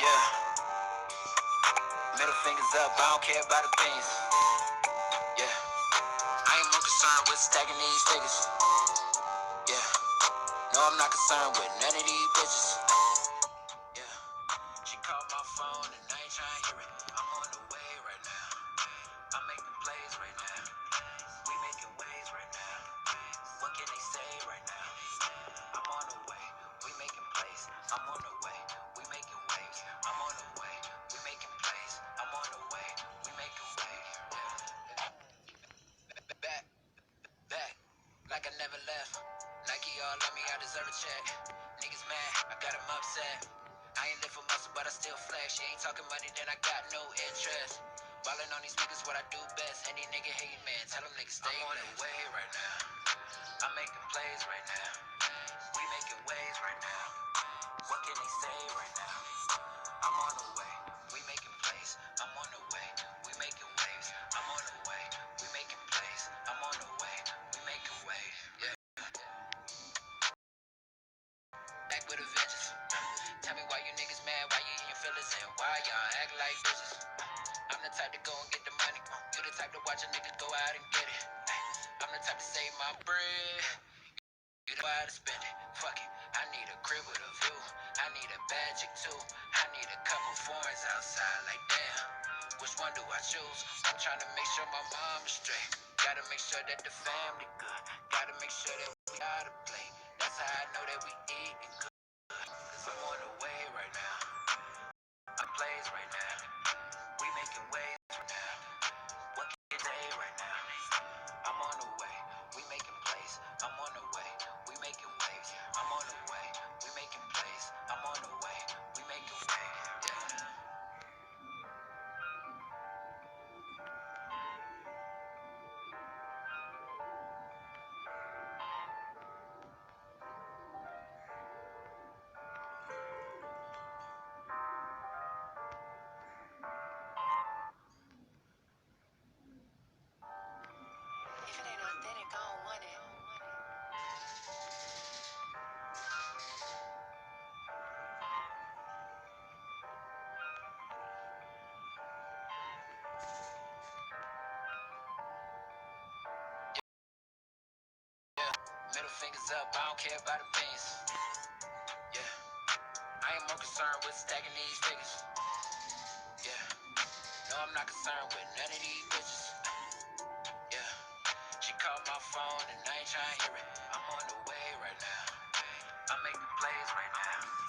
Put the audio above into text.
Yeah, middle fingers up, I don't care about opinions. Yeah, I ain't more concerned with stacking these niggas. Yeah, no, I'm not concerned with none of these bitches. Yeah, she called my phone and I ain't trying to hear it. I'm on the way right now. I'm making plays right now. We making waves right now. What can they say right now? I'm on the way. We making plays. I'm on the way. We making waves. I'm on the way. We making plays. I'm on the way. We making waves. Yeah. Back, back, like I never left. Nike all on me, I deserve a check. Niggas mad, I got them upset. I ain't live for muscle, but I still flex. You ain't talking money, then I got no interest. Ballin' on these niggas, what I do best. Any nigga hate, man, tell them niggas stay on the way right now. I'm making plays right now. We making waves right now. What can they say right now? I'm on the way. We making plays. I'm on the way. We making waves. I'm on the way. We making plays. I'm on the way. We making waves. Yeah. Back with a vengeance. Tell me why you niggas mad, why you in your feelings, and why y'all act like bitches. I'm the type to go and get the money. You the type to watch a nigga go out and get it. I'm the type to save my bread. You know how to spend it. Fuck it. I need a crib with a view. I need a bad chick too. I need a couple foreigns outside. Like damn, which one do I choose? I'm trying to make sure my mom is straight. Gotta make sure that the family good. Gotta make sure that we out of play. That's how I know that we eating good. Cause I'm on the way right now. I'm plays right now. We making waves right now. What can you say right now? I'm on the way. We making plays. I'm on the way. We making waves. I'm on the way. We making plays. I'm on the way. We making waves. Yeah. If it ain't authentic, I don't want it. Yeah. Middle fingers up, I don't care about opinions. Yeah. I ain't more concerned with stacking these niggas. Yeah. No, I'm not concerned with none of these bitches. Yeah. She called my phone and I ain't trying to hear it. I'm on the way right now. I'm making plays right now.